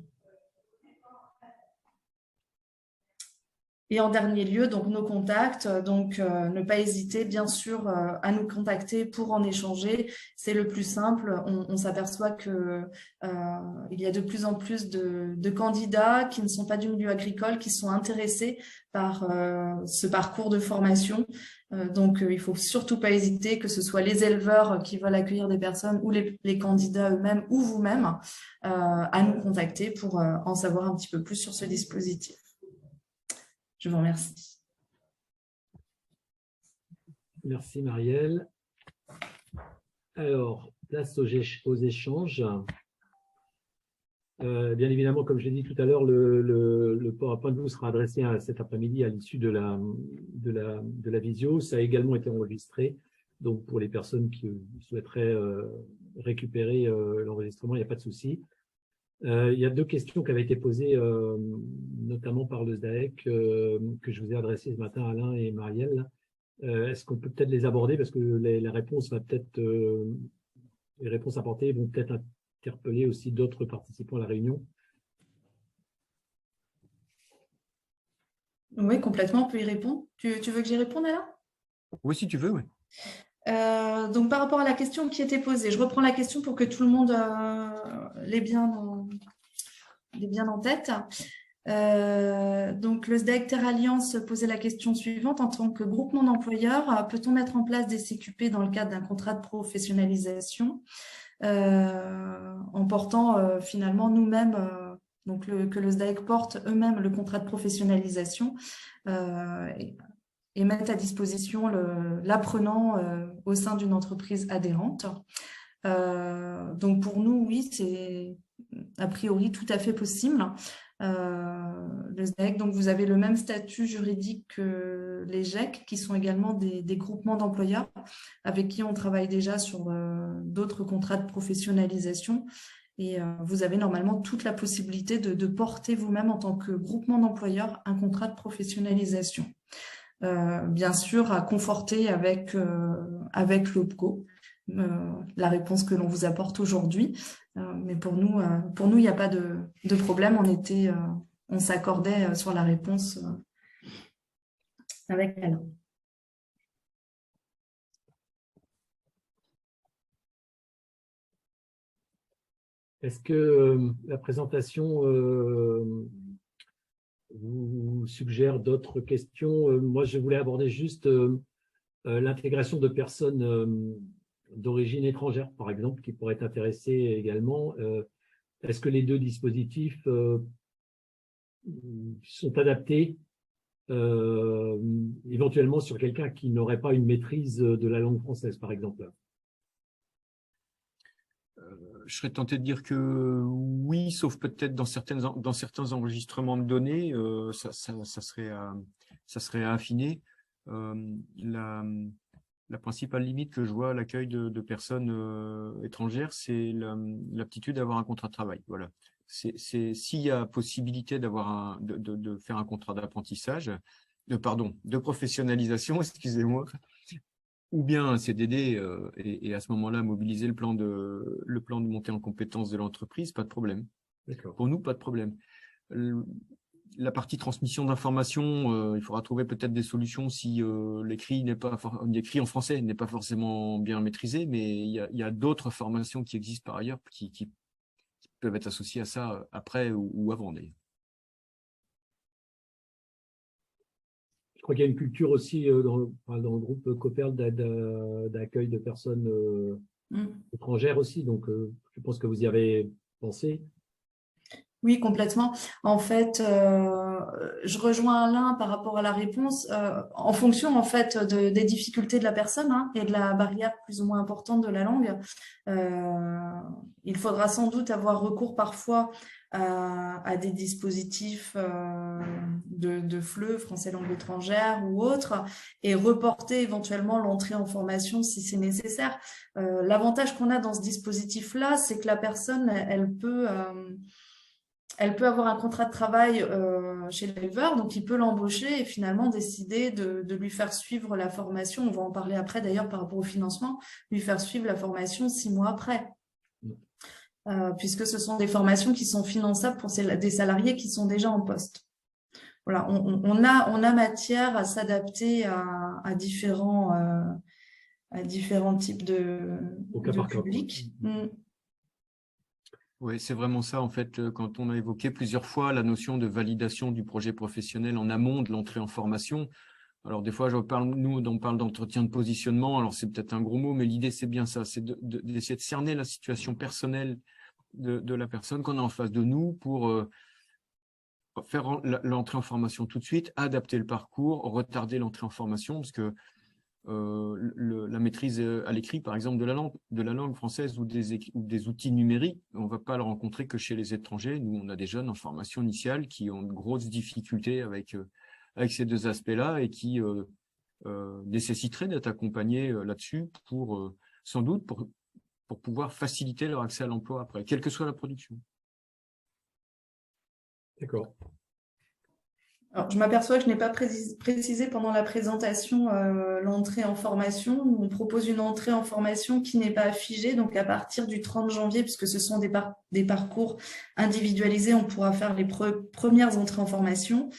Et en dernier lieu, donc nos contacts, donc ne pas hésiter bien sûr à nous contacter pour en échanger. C'est le plus simple. On s'aperçoit que il y a de plus en plus de candidats qui ne sont pas du milieu agricole, qui sont intéressés par ce parcours de formation. Donc il faut surtout pas hésiter, que ce soit les éleveurs qui veulent accueillir des personnes ou les candidats eux-mêmes ou vous-même, à nous contacter pour en savoir un petit peu plus sur ce dispositif. Je vous remercie. Merci Marielle. Alors, place aux échanges. Bien évidemment, comme je l'ai dit tout à l'heure, le PowerPoint vous sera adressé cet après-midi à l'issue de la visio. Ça a également été enregistré. Donc, pour les personnes qui souhaiteraient récupérer l'enregistrement, il n'y a pas de souci. Il y a 2 questions qui avaient été posées, notamment par le SDAEC, que je vous ai adressées ce matin, Alain et Marielle. Est-ce qu'on peut peut-être les aborder, parce que les réponses apportées vont peut-être interpeller aussi d'autres participants à la réunion. Oui, complètement, on peut y répondre. Tu veux que j'y réponde, Alain? Oui, si tu veux, oui. Donc, par rapport à la question qui était posée, je reprends la question pour que tout le monde l'ait bien en tête. Donc, le SDAEC Terre Alliance posait la question suivante. En tant que groupement d'employeurs, peut-on mettre en place des CQP dans le cadre d'un contrat de professionnalisation en portant finalement nous-mêmes, que le SDAEC porte eux-mêmes le contrat de professionnalisation et mettre à disposition l'apprenant au sein d'une entreprise adhérente. Donc pour nous, oui, a priori tout à fait possible. Le SDAEC, donc vous avez le même statut juridique que les GEC, qui sont également des groupements d'employeurs avec qui on travaille déjà sur d'autres contrats de professionnalisation. Et vous avez normalement toute la possibilité de porter vous-même en tant que groupement d'employeurs un contrat de professionnalisation. Bien sûr, à conforter avec l'OPCO, la réponse que l'on vous apporte aujourd'hui. Mais pour nous, il n'y a pas de problème. On s'accordait sur la réponse avec elle. Est-ce que la présentation vous suggère d'autres questions? Moi, je voulais aborder juste l'intégration de personnes d'origine étrangère, par exemple, qui pourraient être intéressées également. Est-ce que les deux dispositifs sont adaptés éventuellement sur quelqu'un qui n'aurait pas une maîtrise de la langue française, par exemple? Je serais tenté de dire que oui, sauf peut-être dans certains enregistrements de données, ça serait à affiner. La principale limite que je vois à l'accueil de personnes étrangères, c'est l'aptitude d'avoir un contrat de travail. Voilà. S'il y a possibilité de faire un contrat d'apprentissage, de professionnalisation, excusez-moi, ou bien un CDD et à ce moment-là mobiliser le plan de montée en compétences de l'entreprise, pas de problème. Pour nous, pas de problème. La partie transmission d'informations, il faudra trouver peut-être des solutions si l'écrit en français n'est pas forcément bien maîtrisé, mais il y a d'autres formations qui existent par ailleurs qui peuvent être associées à ça après ou avant d'ailleurs. Je crois qu'il y a une culture aussi dans le groupe Coperl d'accueil de personnes étrangères aussi, donc je pense que vous y avez pensé. Oui, complètement. En fait, je rejoins Alain par rapport à la réponse. En fonction en fait des difficultés de la personne et de la barrière plus ou moins importante de la langue, il faudra sans doute avoir recours parfois à des dispositifs de FLE, français langue étrangère ou autres, et reporter éventuellement l'entrée en formation si c'est nécessaire. L'avantage qu'on a dans ce dispositif-là, c'est que la personne, elle peut avoir un contrat de travail chez l'éleveur, donc il peut l'embaucher et finalement décider de lui faire suivre la formation. On va en parler après d'ailleurs par rapport au financement, lui faire suivre la formation 6 mois après. Puisque ce sont des formations qui sont finançables pour des salariés qui sont déjà en poste. Voilà, on a matière à s'adapter à différents types de publics. Oui, c'est vraiment ça, en fait, quand on a évoqué plusieurs fois la notion de validation du projet professionnel en amont de l'entrée en formation. Alors, des fois, nous, on parle d'entretien de positionnement, alors c'est peut-être un gros mot, mais l'idée, c'est bien ça, c'est d'essayer de cerner la situation personnelle de la personne qu'on a en face de nous pour faire l'entrée en formation tout de suite, adapter le parcours, retarder l'entrée en formation, parce que la maîtrise à l'écrit, par exemple, de la langue française ou des outils numériques, on ne va pas le rencontrer que chez les étrangers. Nous, on a des jeunes en formation initiale qui ont de grosses difficultés avec ces deux aspects-là et qui nécessiteraient d'être accompagnés là-dessus sans doute pour pouvoir faciliter leur accès à l'emploi après, quelle que soit la production. D'accord. Alors, je m'aperçois que je n'ai pas précisé pendant la présentation l'entrée en formation. On propose une entrée en formation qui n'est pas figée, donc à partir du 30 janvier, puisque ce sont des parcours individualisés, on pourra faire les premières entrées en formation.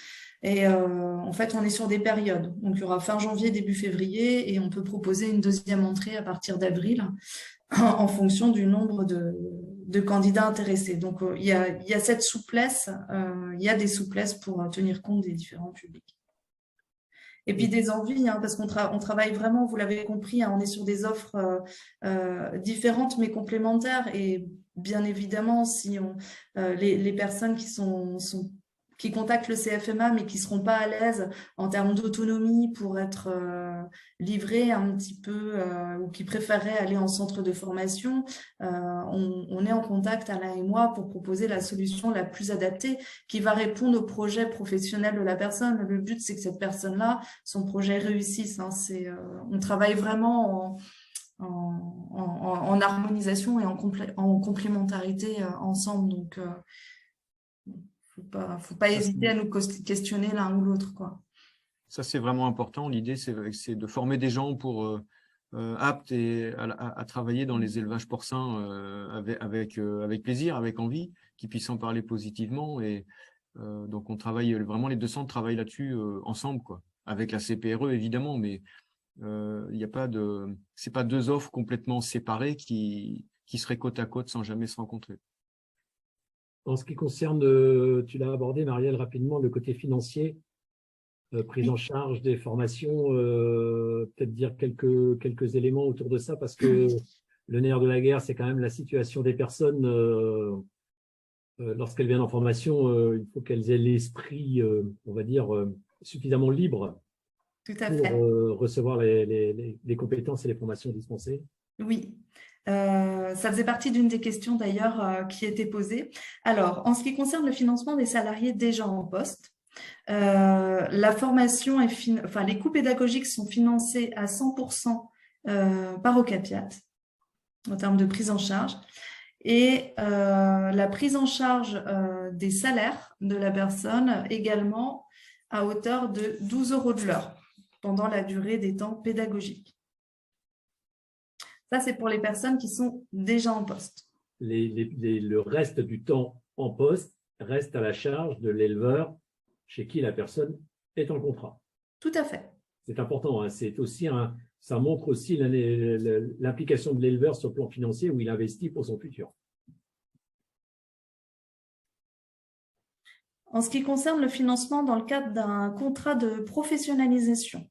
Et en fait, on est sur des périodes. Donc, il y aura fin janvier, début février, et on peut proposer une deuxième entrée à partir d'avril en fonction du nombre de candidats intéressés. Donc, il y a cette souplesse, il y a des souplesses pour tenir compte des différents publics. Et puis des envies, parce qu'on travaille vraiment, vous l'avez compris, on est sur des offres différentes mais complémentaires. Et bien évidemment, si les personnes qui qui contactent le CFMA mais qui ne seront pas à l'aise en termes d'autonomie pour être livrés un petit peu ou qui préféreraient aller en centre de formation, on est en contact, Alain et moi, pour proposer la solution la plus adaptée qui va répondre au projet professionnel de la personne. Le but, c'est que cette personne-là, son projet réussisse. Hein. On travaille vraiment en harmonisation et en complémentarité ensemble. Donc, faut pas hésiter à nous questionner l'un ou l'autre, quoi. Ça, c'est vraiment important. L'idée, c'est de former des gens pour aptes à travailler dans les élevages porcins avec plaisir, avec envie, qui puissent en parler positivement. Et donc, on travaille vraiment, les deux centres travaillent là-dessus ensemble, quoi, avec la CPRE, évidemment, mais il n'y a pas c'est pas deux offres complètement séparées qui seraient côte à côte sans jamais se rencontrer. En ce qui concerne, tu l'as abordé, Marielle, rapidement, le côté financier, prise en charge des formations, peut-être dire quelques éléments autour de ça, parce que le nerf de la guerre, c'est quand même la situation des personnes. Lorsqu'elles viennent en formation, il faut qu'elles aient l'esprit, on va dire, suffisamment libre Tout à fait. pour recevoir les compétences et les formations dispensées. Oui. Ça faisait partie d'une des questions d'ailleurs qui était posée. Alors, en ce qui concerne le financement des salariés déjà en poste, la formation les coûts pédagogiques sont financés à 100% par Ocapiat en termes de prise en charge. Et la prise en charge des salaires de la personne également à hauteur de 12 € de l'heure pendant la durée des temps pédagogiques. Ça, c'est pour les personnes qui sont déjà en poste. Le reste du temps en poste reste à la charge de l'éleveur chez qui la personne est en contrat. Tout à fait. C'est important. Hein. Ça montre aussi l'implication de l'éleveur sur le plan financier où il investit pour son futur. En ce qui concerne le financement dans le cadre d'un contrat de professionnalisation,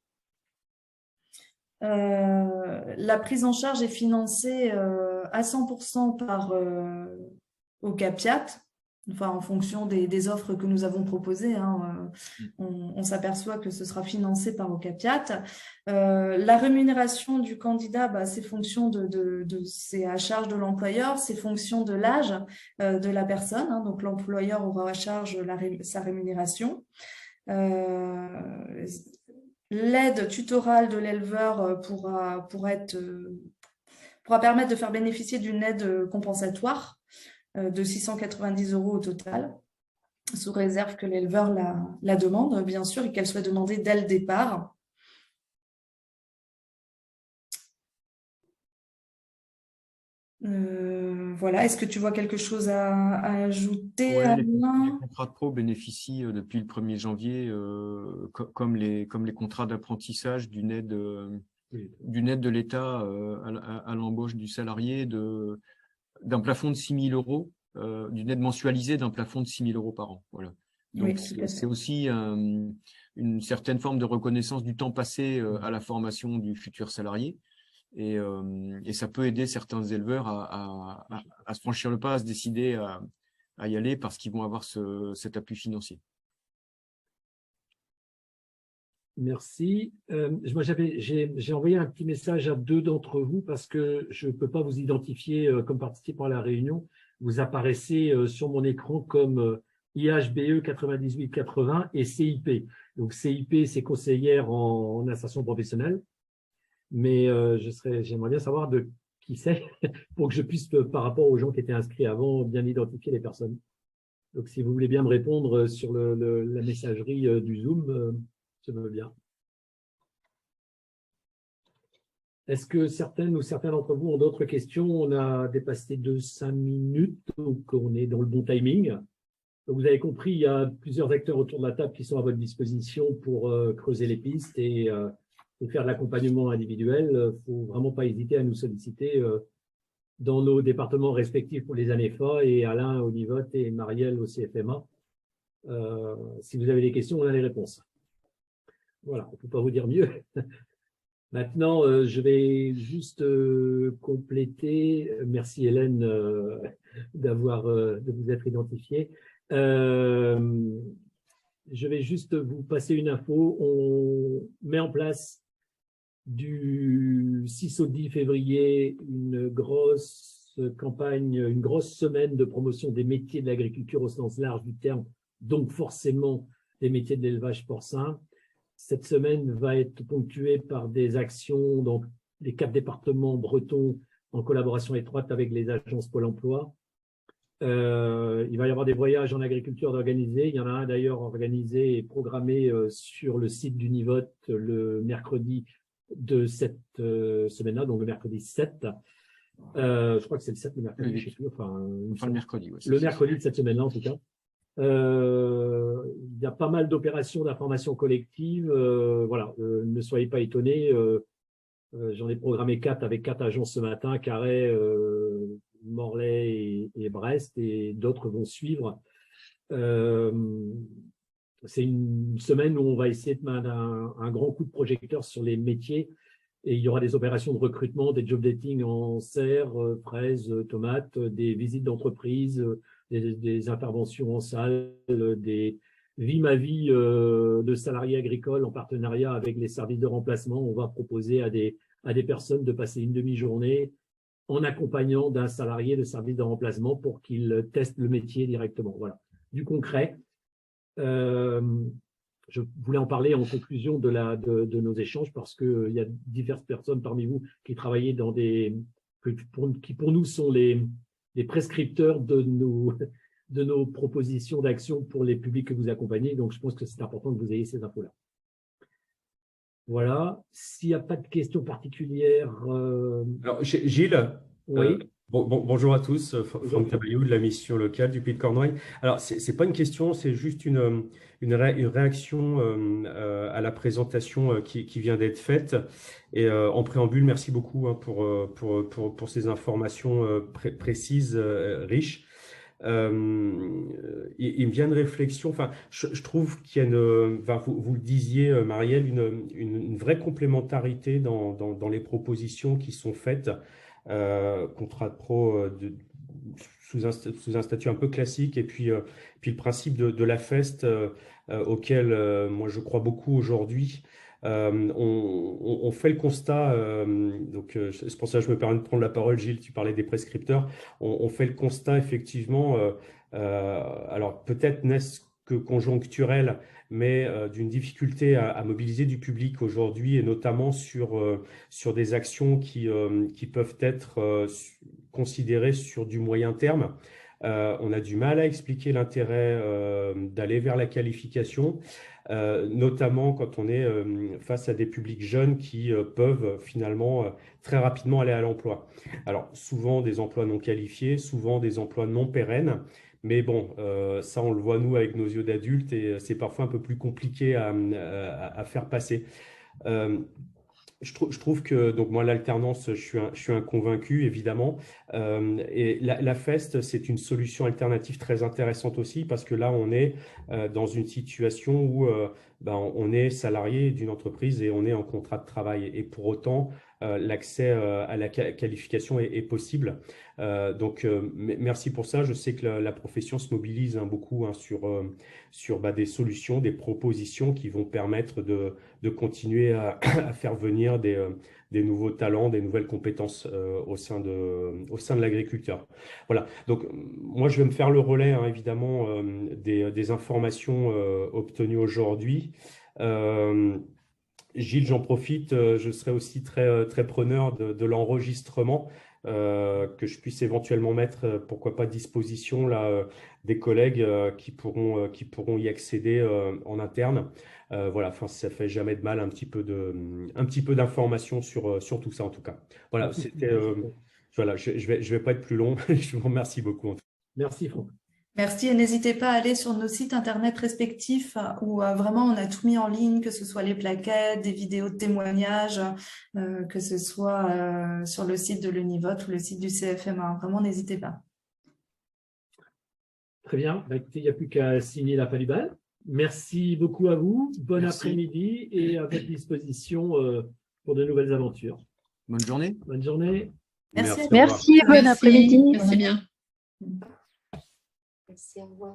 la prise en charge est financée à 100% par Ocapiat, enfin en fonction des offres que nous avons proposées. Hein, on s'aperçoit que ce sera financé par Ocapiat. La rémunération du candidat, c'est fonction c'est à charge de l'employeur, c'est fonction de l'âge de la personne. Hein, donc l'employeur aura à charge sa rémunération. L'aide tutorale de l'éleveur pourra permettre de faire bénéficier d'une aide compensatoire de 690 € au total, sous réserve que l'éleveur la demande, bien sûr, et qu'elle soit demandée dès le départ. Voilà, est-ce que tu vois quelque chose à ajouter, Alain ? Les contrats de pro bénéficient depuis le 1er janvier, comme les contrats d'apprentissage, d'une aide de l'État à l'embauche du salarié, d'un plafond de 6 000 €, d'une aide mensualisée d'un plafond de 6 000 € par an. Voilà. Donc, oui, c'est aussi une certaine forme de reconnaissance du temps passé à la formation du futur salarié. Et ça peut aider certains éleveurs à se franchir le pas, à se décider à y aller parce qu'ils vont avoir cet appui financier. Merci. Moi, j'ai envoyé un petit message à 2 d'entre vous parce que je ne peux pas vous identifier comme participant à la réunion. Vous apparaissez sur mon écran comme IHBE 9880 et CIP. Donc CIP, c'est conseillère en insertion professionnelle. Mais j'aimerais bien savoir de qui c'est pour que je puisse, par rapport aux gens qui étaient inscrits avant, bien identifier les personnes. Donc, si vous voulez bien me répondre sur la messagerie du Zoom, je veux bien. Est-ce que certaines ou certains d'entre vous ont d'autres questions? On a dépassé de 5 minutes, donc on est dans le bon timing. Donc, vous avez compris, il y a plusieurs acteurs autour de la table qui sont à votre disposition pour creuser les pistes et faire de l'accompagnement individuel. Il ne faut vraiment pas hésiter à nous solliciter dans nos départements respectifs pour les ANEFA et Alain au NIVOT et Marielle au CFMA. Si vous avez des questions, on a les réponses. Voilà, on ne peut pas vous dire mieux. Maintenant, je vais juste compléter. Merci Hélène de vous être identifiée. je vais juste vous passer une info. On met en place du 6 au 10 février une grosse campagne, une grosse semaine de promotion des métiers de l'agriculture au sens large du terme, donc forcément des métiers de l'élevage porcin. Cette semaine va être ponctuée par des actions dans les 4 départements bretons en collaboration étroite avec les agences Pôle emploi. Il va y avoir des voyages en agriculture d'organiser. Il y en a un d'ailleurs organisé et programmé sur le site du Nivote le mercredi de cette semaine-là, donc le mercredi 7. Je crois que c'est le 7, le mercredi, Oui. je sais plus, le mercredi. Ouais, le mercredi de cette semaine-là, en tout cas. Il y a pas mal d'opérations d'information collective. Voilà, ne soyez pas étonnés. J'en ai programmé 4 avec 4 agences ce matin, Carhaix, Morlaix et Brest, et d'autres vont suivre. C'est une semaine où on va essayer de mettre un grand coup de projecteur sur les métiers, et il y aura des opérations de recrutement, des job dating en serre, fraises, tomates, des visites d'entreprise, des interventions en salle, des vie ma vie de salariés agricoles en partenariat avec les services de remplacement. On va proposer à des personnes de passer une demi-journée en accompagnant d'un salarié de service de remplacement pour qu'il teste le métier directement. Voilà, du concret. Je voulais en parler en conclusion de nos échanges parce qu'il y a diverses personnes parmi vous qui travaillaient dans qui pour nous sont les prescripteurs de nos propositions d'action pour les publics que vous accompagnez. Donc, je pense que c'est important que vous ayez ces infos-là. Voilà. S'il n'y a pas de questions particulières… Alors, Gilles, oui. Bonjour à tous, Franck Tabayou de la mission locale du Puy de Cornouailles. Alors, c'est pas une question, c'est juste une réaction à la présentation qui vient d'être faite. Et en préambule, merci beaucoup pour ces informations précises, riches. Il me vient une réflexion, enfin, je trouve qu'il y a vous le disiez, Marielle, une vraie complémentarité dans les propositions qui sont faites. Contrat de pro sous un statut un peu classique, et puis le principe de la FEST auquel moi je crois beaucoup aujourd'hui. On fait le constat, donc c'est pour ça que je me permets de prendre la parole, Gilles, tu parlais des prescripteurs, on fait le constat effectivement, alors peut-être n'est-ce que conjoncturel, mais d'une difficulté à mobiliser du public aujourd'hui, et notamment sur des actions qui peuvent être considérées sur du moyen terme. On a du mal à expliquer l'intérêt d'aller vers la qualification, notamment quand on est face à des publics jeunes qui peuvent finalement très rapidement aller à l'emploi. Alors souvent des emplois non qualifiés, souvent des emplois non pérennes. Mais bon, ça, on le voit, nous, avec nos yeux d'adultes, et c'est parfois un peu plus compliqué à faire passer. Je trouve que, donc moi, l'alternance, je suis un convaincu, évidemment. Et la FEST, c'est une solution alternative très intéressante aussi, parce que là, on est dans une situation où on est salarié d'une entreprise et on est en contrat de travail. Et pour autant, l'accès à la qualification est possible. Donc, merci pour ça. Je sais que la profession se mobilise beaucoup sur des solutions, des propositions qui vont permettre de continuer à faire venir des nouveaux talents, des nouvelles compétences au sein de l'agriculteur. Voilà. Donc, moi, je vais me faire le relais, évidemment, des informations obtenues aujourd'hui. Gilles, j'en profite, je serai aussi très, très preneur de l'enregistrement que je puisse éventuellement mettre, pourquoi pas, à disposition là, des collègues qui pourront y accéder en interne. Voilà, enfin, ça fait jamais de mal un petit peu d'informations sur tout ça en tout cas. Voilà, c'était voilà, je vais pas être plus long. Je vous remercie beaucoup. Merci Franck. Merci, et n'hésitez pas à aller sur nos sites internet respectifs où vraiment on a tout mis en ligne, que ce soit les plaquettes, des vidéos de témoignages, que ce soit sur le site de l'Univote ou le site du CFMA. Vraiment, n'hésitez pas. Très bien. Écoutez, il n'y a plus qu'à signer la palubale. Merci beaucoup à vous. Bon après-midi et à votre disposition pour de nouvelles aventures. Bonne journée. Bonne journée. Merci. Merci, bon après-midi. Merci bien. Merci, au revoir.